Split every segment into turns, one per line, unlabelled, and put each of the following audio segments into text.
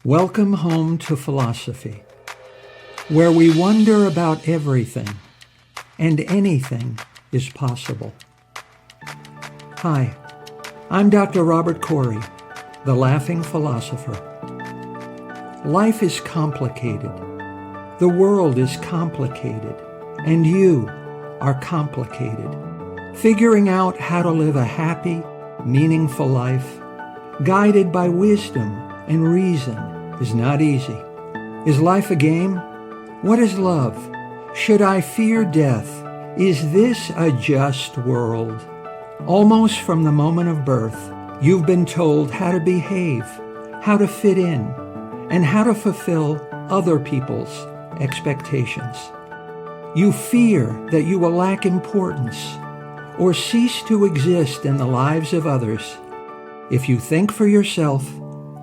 Welcome home to philosophy, where we wonder about everything and anything is possible. Hi, I'm Dr. Robert Corey, the Laughing Philosopher. Life is complicated. The world is complicated, and you are complicated. Figuring out how to live a happy, meaningful life, guided by wisdom and reason, is not easy. Is life a game? What is love? Should I fear death? Is this a just world? Almost from the moment of birth, you've been told how to behave, how to fit in, and how to fulfill other people's expectations. You fear that you will lack importance or cease to exist in the lives of others if you think for yourself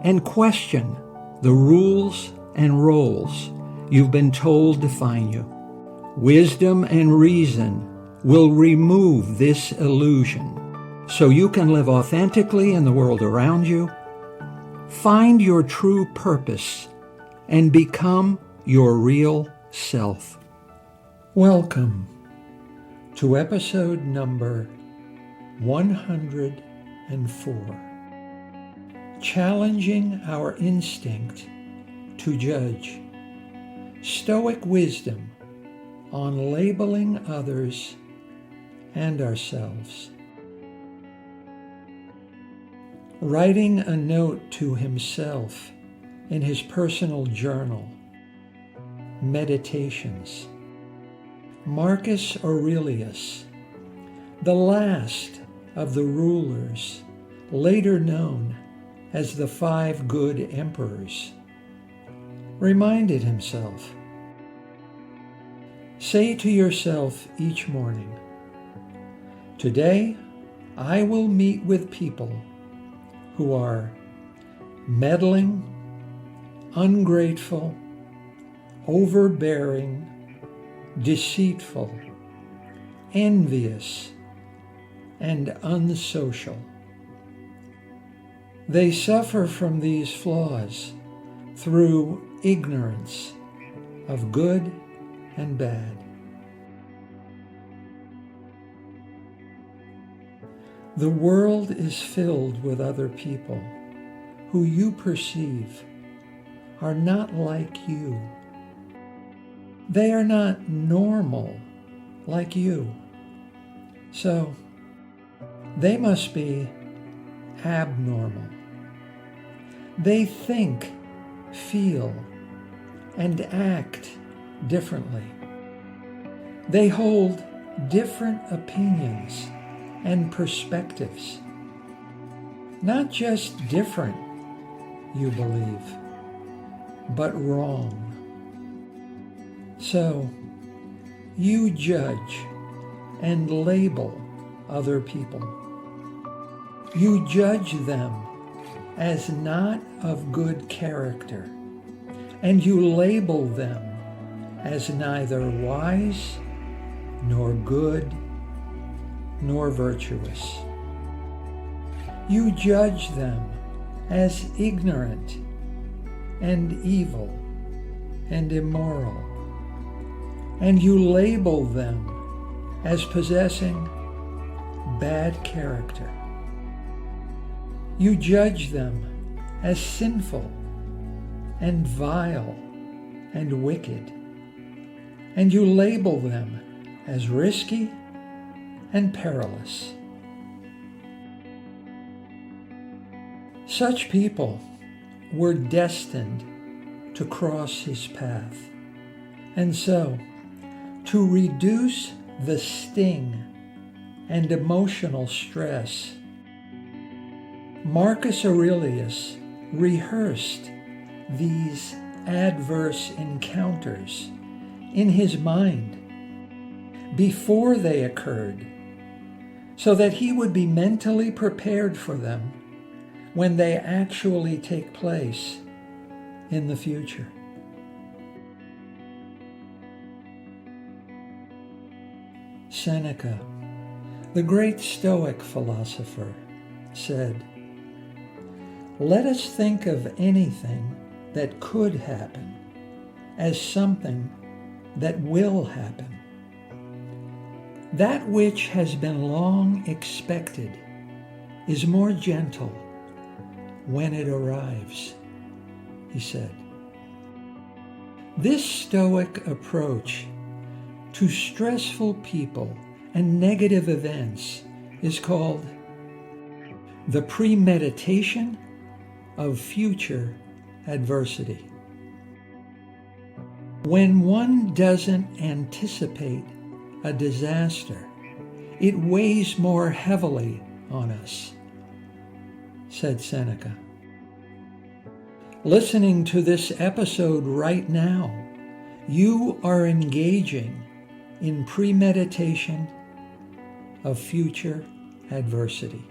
and question the rules and roles you've been told define you. Wisdom and reason will remove this illusion so you can live authentically in the world around you, find your true purpose, and become your real self. Welcome to episode number 104. Challenging our instinct to judge. Stoic wisdom on labeling others and ourselves. Writing a note to himself in his personal journal. Meditations. Marcus Aurelius, the last of the rulers, later known as the 5 good emperors, reminded himself, say to yourself each morning, today I will meet with people who are meddling, ungrateful, overbearing, deceitful, envious, and unsocial. They suffer from these flaws through ignorance of good and bad. The world is filled with other people who you perceive are not like you. They are not normal like you. So they must be abnormal. They think, feel, and act differently. They hold different opinions and perspectives. Not just different, you believe, but wrong. So you judge and label other people. You judge them as not of good character, and you label them as neither wise, nor good, nor virtuous. You judge them as ignorant and evil and immoral, and you label them as possessing bad character. You judge them as sinful and vile and wicked, and you label them as risky and perilous. Such people were destined to cross his path, and so, to reduce the sting and emotional stress, Marcus Aurelius rehearsed these adverse encounters in his mind before they occurred, so that he would be mentally prepared for them when they actually take place in the future. Seneca, the great Stoic philosopher, said, "Let us think of anything that could happen as something that will happen. That which has been long expected is more gentle when it arrives, he said. This Stoic approach to stressful people and negative events is called the premeditation of future adversity. When one doesn't anticipate a disaster, it weighs more heavily on us, said Seneca. Listening to this episode right now, you are engaging in premeditation of future adversity.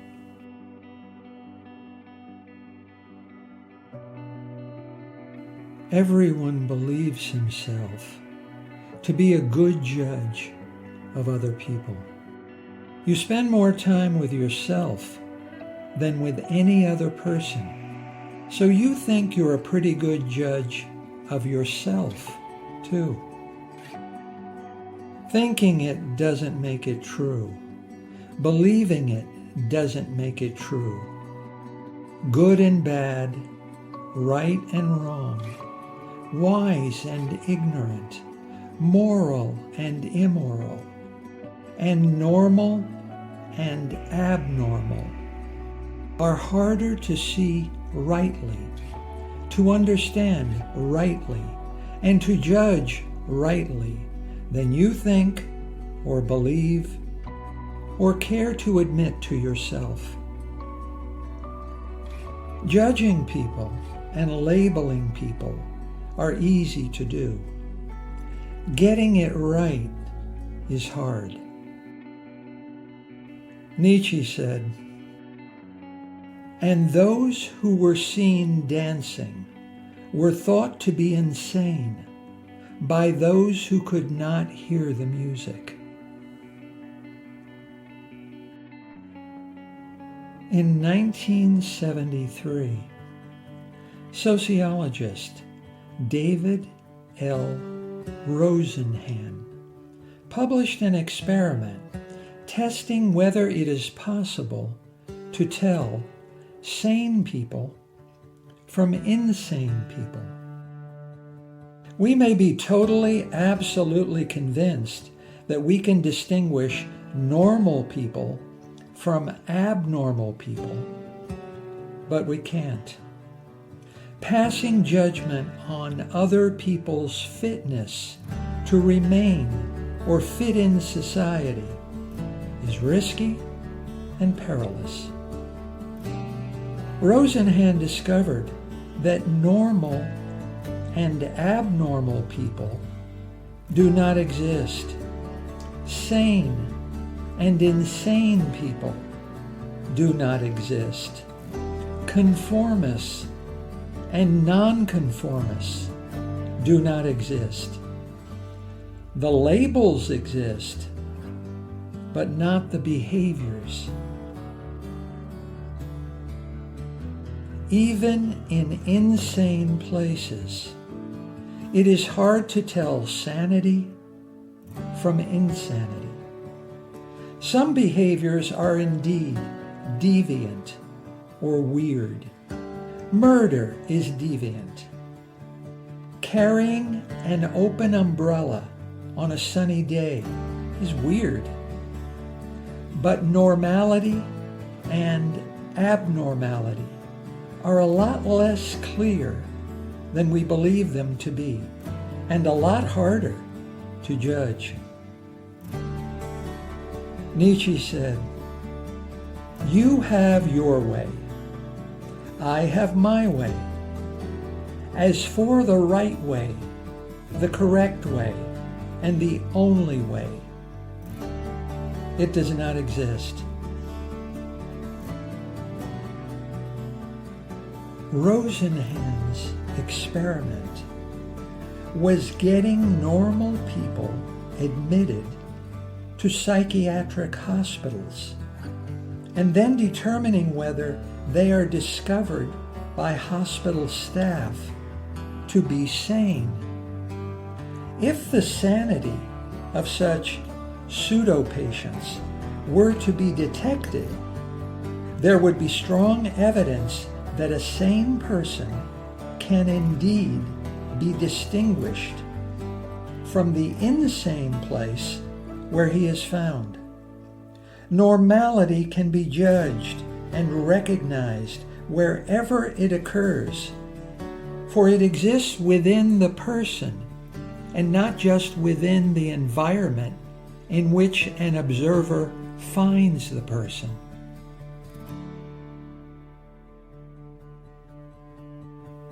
Everyone believes himself to be a good judge of other people. You spend more time with yourself than with any other person, so you think you're a pretty good judge of yourself, too. Thinking it doesn't make it true. Believing it doesn't make it true. Good and bad, right and wrong, wise and ignorant, moral and immoral, and normal and abnormal are harder to see rightly, to understand rightly, and to judge rightly than you think or believe or care to admit to yourself. Judging people and labeling people are easy to do. Getting it right is hard. Nietzsche said, "And those who were seen dancing were thought to be insane by those who could not hear the music." In 1973, sociologist David L. Rosenhan published an experiment testing whether it is possible to tell sane people from insane people. We may be totally, absolutely convinced that we can distinguish normal people from abnormal people, but we can't. Passing judgment on other people's fitness to remain or fit in society is risky and perilous. Rosenhan discovered that normal and abnormal people do not exist. Sane and insane people do not exist. Conformists and nonconformists do not exist. The labels exist, but not the behaviors. Even in insane places, it is hard to tell sanity from insanity. Some behaviors are indeed deviant or weird. Murder is deviant. Carrying an open umbrella on a sunny day is weird. But normality and abnormality are a lot less clear than we believe them to be, and a lot harder to judge. Nietzsche said, "You have your way. I have my way. As for the right way, the correct way, and the only way, it does not exist." Rosenhan's experiment was getting normal people admitted to psychiatric hospitals and then determining whether they are discovered by hospital staff to be sane. If the sanity of such pseudo-patients were to be detected, there would be strong evidence that a sane person can indeed be distinguished from the insane place where he is found. Normality can be judged and recognized wherever it occurs, for it exists within the person and not just within the environment in which an observer finds the person.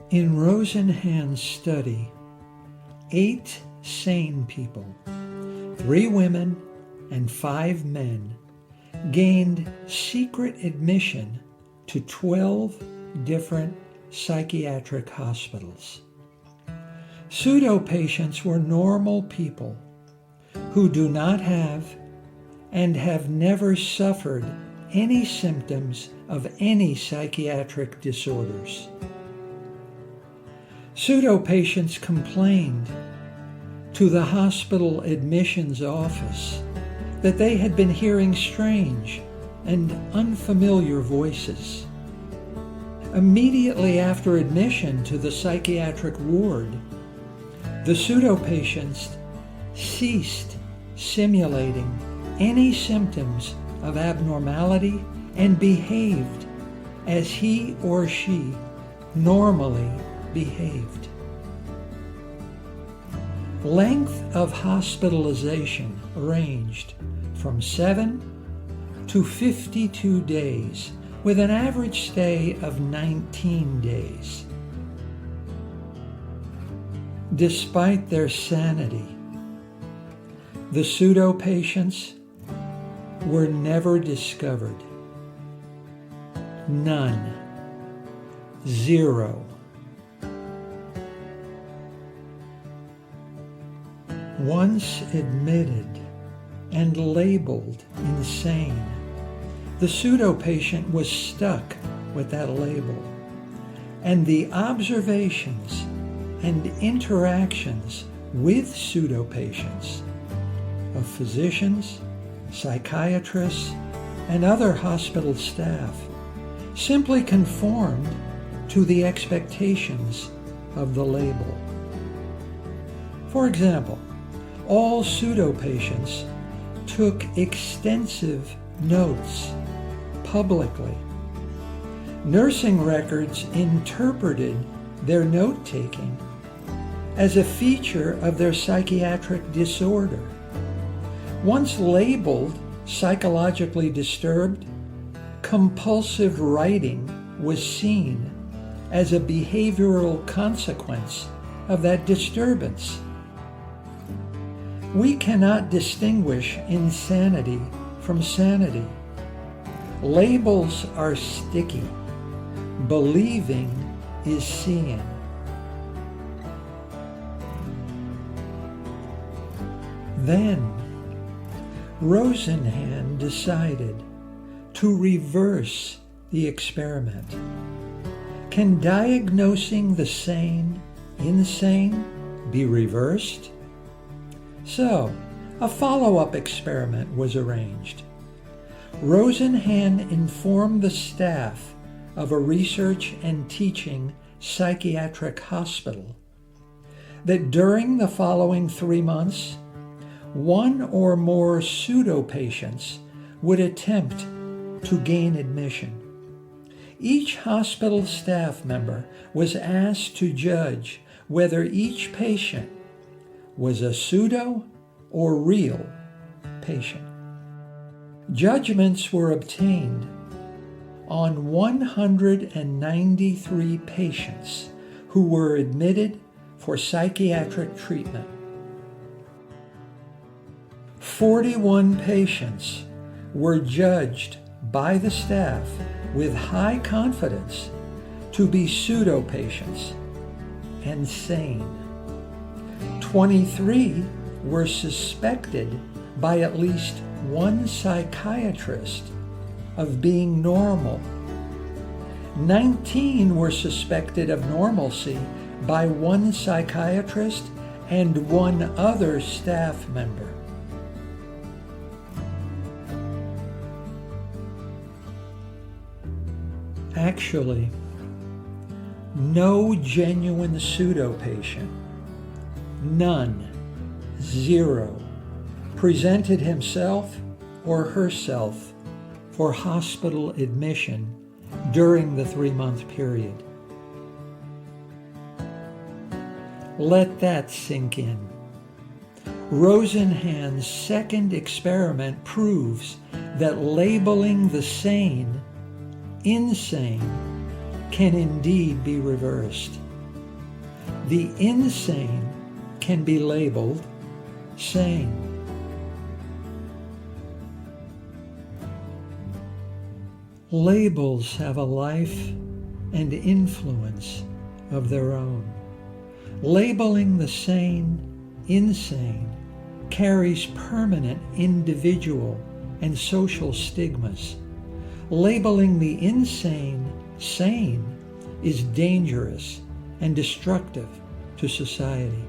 In Rosenhan's study, 8 sane people, 3 women and 5 men, gained secret admission to 12 different psychiatric hospitals. Pseudo-patients were normal people who do not have and have never suffered any symptoms of any psychiatric disorders. Pseudo-patients complained to the hospital admissions office that they had been hearing strange and unfamiliar voices. Immediately after admission to the psychiatric ward, the pseudo-patients ceased simulating any symptoms of abnormality and behaved as he or she normally behaved. Length of hospitalization ranged from 7 to 52 days, with an average stay of 19 days. Despite their sanity, the pseudo-patients were never discovered. None. 0. Once admitted and labeled insane, the pseudo-patient was stuck with that label, and the observations and interactions with pseudo-patients of physicians, psychiatrists, and other hospital staff simply conformed to the expectations of the label. For example, all pseudo-patients took extensive notes publicly. Nursing records interpreted their note-taking as a feature of their psychiatric disorder. Once labeled psychologically disturbed, compulsive writing was seen as a behavioral consequence of that disturbance. We cannot distinguish insanity from sanity. Labels are sticky. Believing is seeing. Then, Rosenhan decided to reverse the experiment. Can diagnosing the sane insane be reversed? So, a follow-up experiment was arranged. Rosenhan informed the staff of a research and teaching psychiatric hospital that during the following 3 months, 1 or more pseudo-patients would attempt to gain admission. Each hospital staff member was asked to judge whether each patient was a pseudo or real patient. Judgments were obtained on 193 patients who were admitted for psychiatric treatment. 41 patients were judged by the staff with high confidence to be pseudo-patients and sane. 23 were suspected by at least one psychiatrist of being normal. 19 were suspected of normalcy by one psychiatrist and one other staff member. Actually, no genuine pseudo-patient, none, zero, presented himself or herself for hospital admission during the 3-month period. Let that sink in. Rosenhan's second experiment proves that labeling the sane insane can indeed be reversed. The insane can be labeled sane. Labels have a life and influence of their own. Labeling the sane insane carries permanent individual and social stigmas. Labeling the insane sane is dangerous and destructive to society.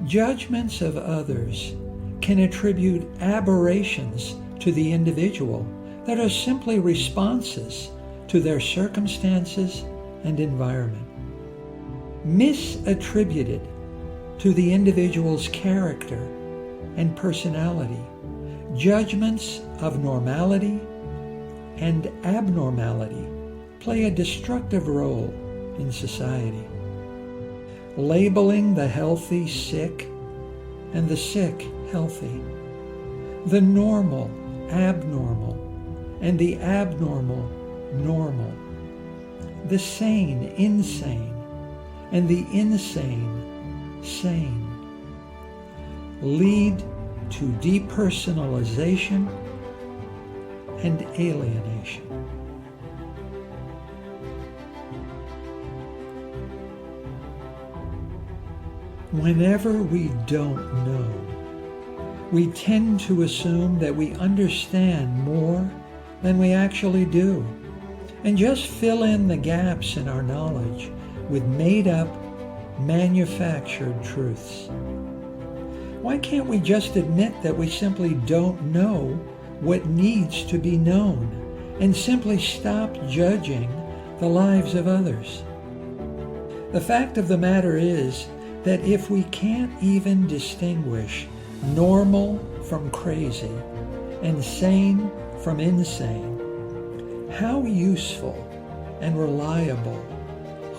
Judgments of others can attribute aberrations to the individual that are simply responses to their circumstances and environment. Misattributed to the individual's character and personality, judgments of normality and abnormality play a destructive role in society. Labeling the healthy sick and the sick healthy, the normal abnormal and the abnormal normal, the sane insane and the insane sane, lead to depersonalization and alienation. Whenever we don't know, we tend to assume that we understand more than we actually do, and just fill in the gaps in our knowledge with made-up, manufactured truths. Why can't we just admit that we simply don't know what needs to be known and simply stop judging the lives of others? The fact of the matter is that if we can't even distinguish normal from crazy and sane from insane, how useful and reliable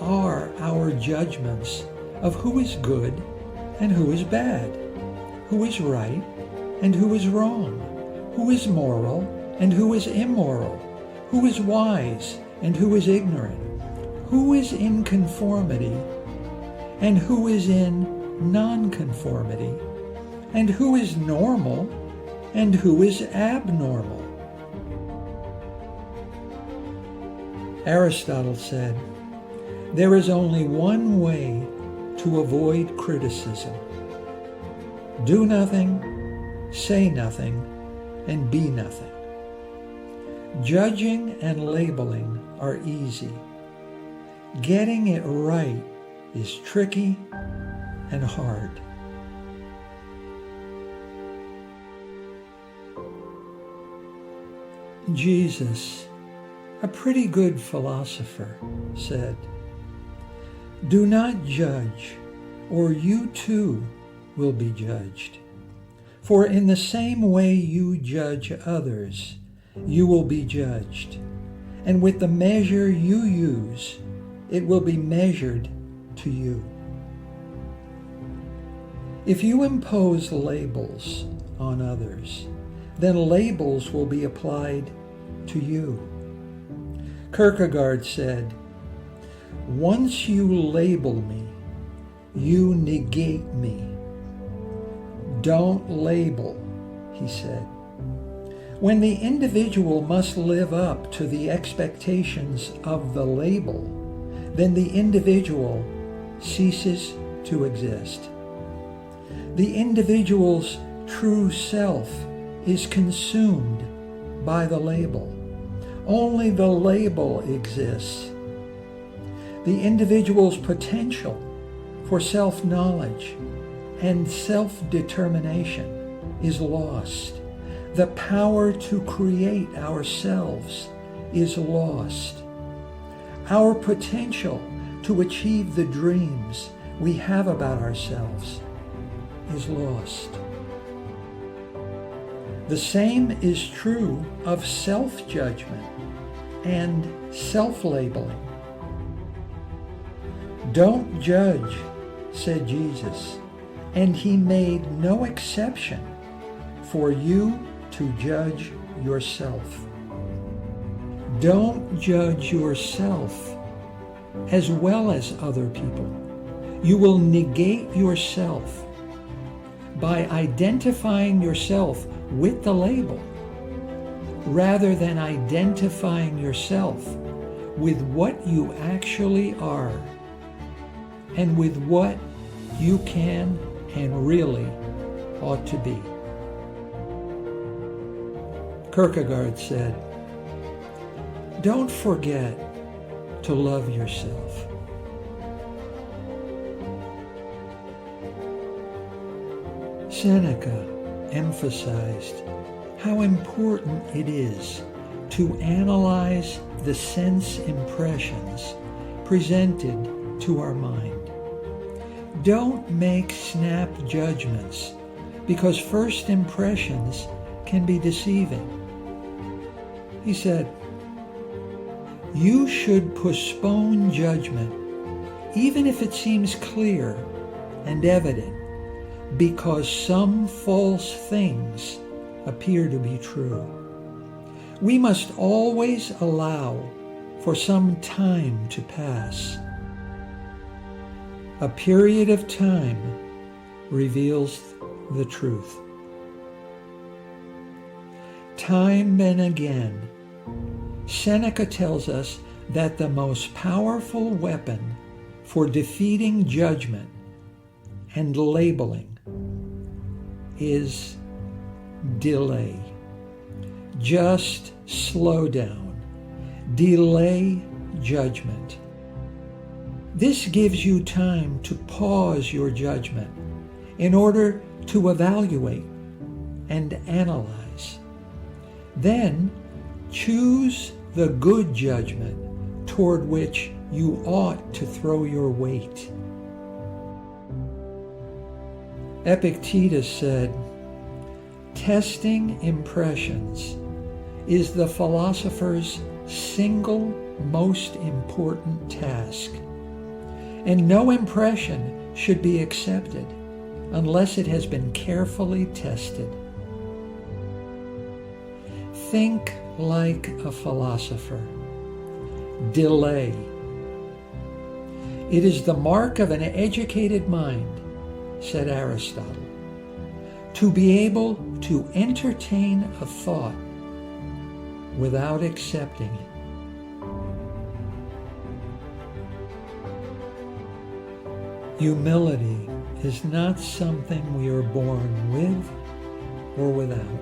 are our judgments of who is good and who is bad, who is right and who is wrong, who is moral and who is immoral, who is wise and who is ignorant, who is in conformity and who is in nonconformity, and who is normal and who is abnormal? Aristotle said, "There is only one way to avoid criticism. Do nothing, say nothing, and be nothing." Judging and labeling are easy. Getting it right is tricky and hard. Jesus, a pretty good philosopher, said, "Do not judge, or you too will be judged. For in the same way you judge others, you will be judged. And with the measure you use, it will be measured to you." If you impose labels on others, then labels will be applied to you. Kierkegaard said, "Once you label me, you negate me. Don't label," he said. When the individual must live up to the expectations of the label, then the individual ceases to exist. The individual's true self is consumed by the label. Only the label exists. The individual's potential for self-knowledge and self-determination is lost. The power to create ourselves is lost. Our potential to achieve the dreams we have about ourselves is lost. The same is true of self-judgment and self-labeling. Don't judge, said Jesus, and he made no exception for you to judge yourself. Don't judge yourself as well as other people. You will negate yourself by identifying yourself with the label rather than identifying yourself with what you actually are and with what you can and really ought to be. Kierkegaard said, "Don't forget to love yourself." Seneca emphasized how important it is to analyze the sense impressions presented to our mind. Don't make snap judgments because first impressions can be deceiving. He said, "You should postpone judgment even if it seems clear and evident, because some false things appear to be true. We must always allow for some time to pass. A period of time reveals the truth." Time and again, Seneca tells us that the most powerful weapon for defeating judgment and labeling is delay. Just slow down. Delay judgment. This gives you time to pause your judgment in order to evaluate and analyze. Then choose the good judgment toward which you ought to throw your weight. Epictetus said, "Testing impressions is the philosopher's single most important task, and no impression should be accepted unless it has been carefully tested." Think like a philosopher. Delay. It is the mark of an educated mind, said Aristotle, to be able to entertain a thought without accepting it. Humility is not something we are born with or without.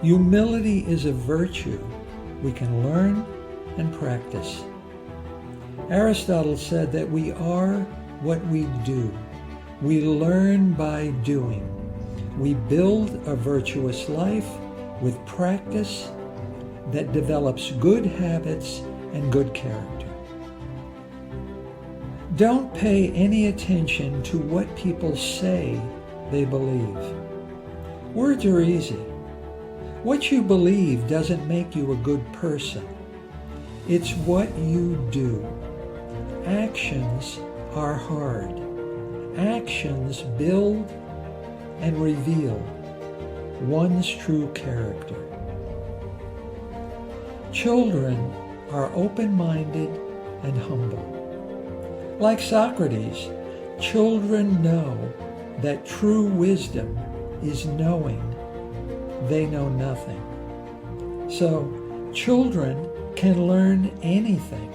Humility is a virtue we can learn and practice. Aristotle said that we are what we do. We learn by doing. We build a virtuous life with practice that develops good habits and good character. Don't pay any attention to what people say they believe. Words are easy. What you believe doesn't make you a good person. It's what you do. Actions are hard. Actions build and reveal one's true character. Children are open-minded and humble. Like Socrates, children know that true wisdom is knowing they know nothing. So, children can learn anything.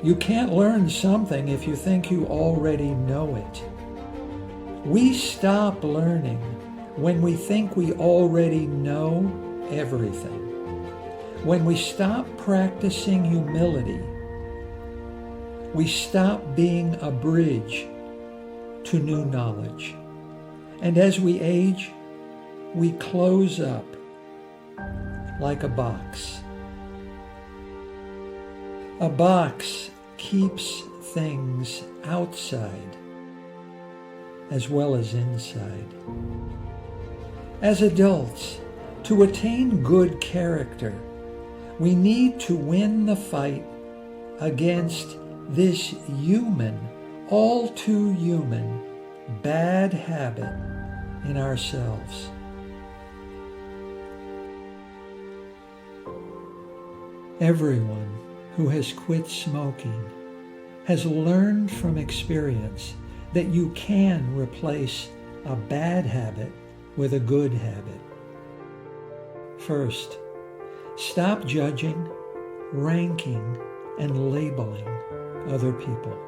You can't learn something if you think you already know it. We stop learning when we think we already know everything. When we stop practicing humility, we stop being a bridge to new knowledge. And as we age, we close up like a box. A box keeps things outside as well as inside. As adults, to attain good character, we need to win the fight against this human, all too human, bad habit in ourselves. Everyone who has quit smoking has learned from experience that you can replace a bad habit with a good habit. First, stop judging, ranking, and labeling other people.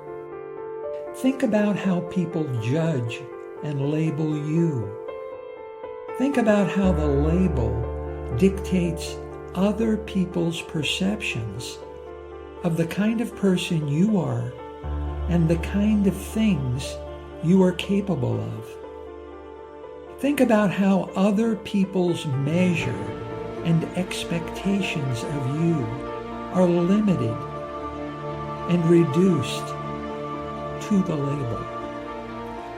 Think about how people judge and label you. Think about how the label dictates other people's perceptions of the kind of person you are and the kind of things you are capable of. Think about how other people's measure and expectations of you are limited and reduced to the label.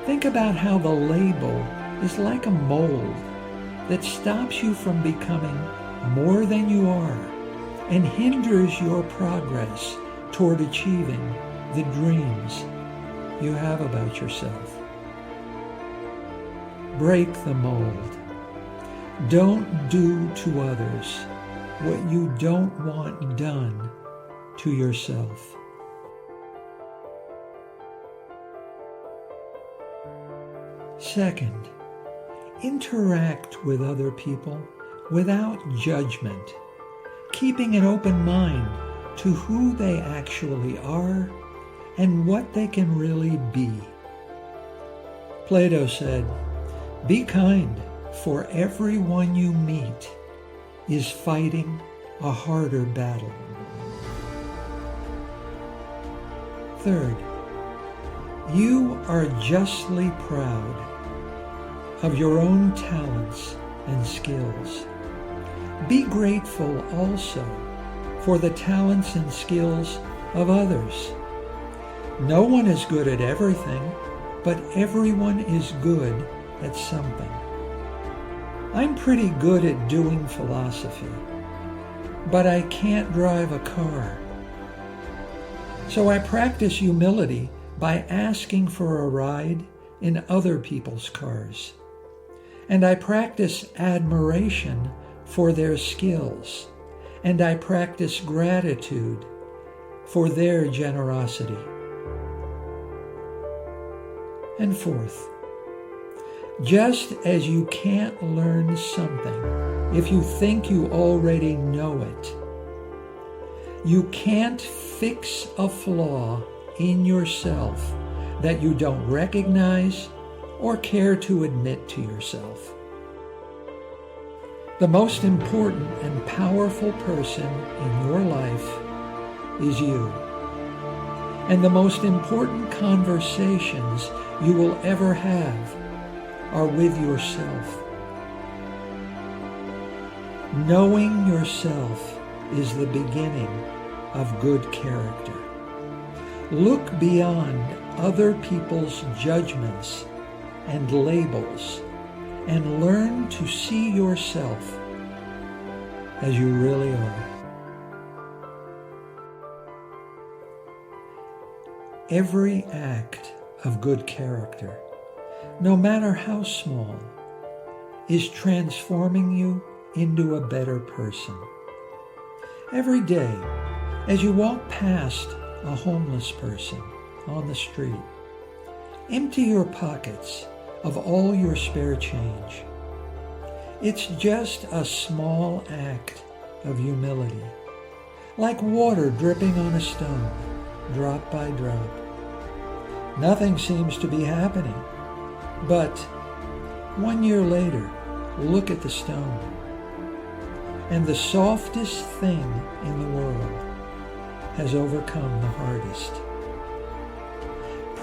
Think about how the label is like a mold that stops you from becoming more than you are and hinders your progress toward achieving the dreams you have about yourself. Break the mold. Don't do to others what you don't want done to yourself. Second, interact with other people without judgment, keeping an open mind to who they actually are and what they can really be. Plato said, "Be kind, for everyone you meet is fighting a harder battle." Third, you are justly proud of your own talents and skills. Be grateful also for the talents and skills of others. No one is good at everything, but everyone is good at something. I'm pretty good at doing philosophy, but I can't drive a car. So I practice humility by asking for a ride in other people's cars. And I practice admiration for their skills. And I practice gratitude for their generosity. And fourth, just as you can't learn something if you think you already know it, you can't fix a flaw in yourself that you don't recognize or care to admit to yourself. The most important and powerful person in your life is you. And the most important conversations you will ever have are with yourself. Knowing yourself is the beginning of good character. Look beyond other people's judgments and labels and learn to see yourself as you really are. Every act of good character, no matter how small, is transforming you into a better person. Every day, as you walk past a homeless person on the street, empty your pockets of all your spare change. It's just a small act of humility, like water dripping on a stone, drop by drop. Nothing seems to be happening, but 1 year later, look at the stone, and the softest thing in the world has overcome the hardest.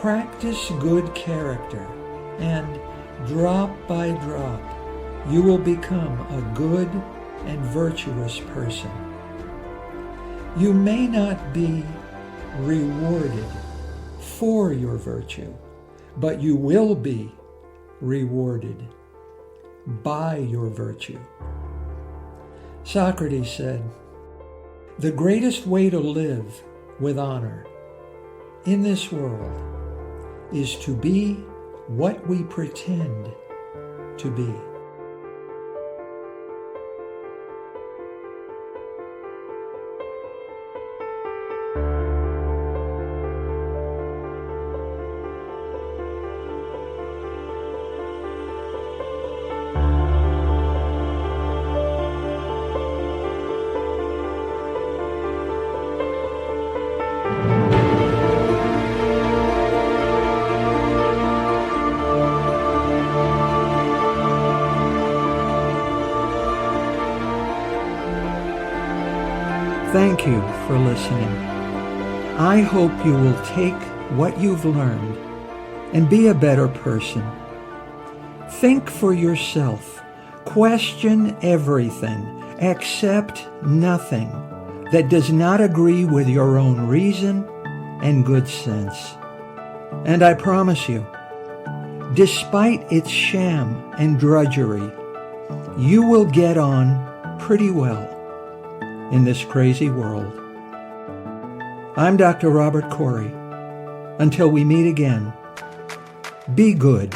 Practice good character, and drop by drop, you will become a good and virtuous person. You may not be rewarded for your virtue, but you will be rewarded by your virtue. Socrates said, "The greatest way to live with honor in this world is to be what we pretend to be." Thank you for listening. I hope you will take what you've learned and be a better person. Think for yourself. Question everything. Accept nothing that does not agree with your own reason and good sense. And I promise you, despite its sham and drudgery, you will get on pretty well in this crazy world. I'm Dr. Robert Corey. Until we meet again, be good.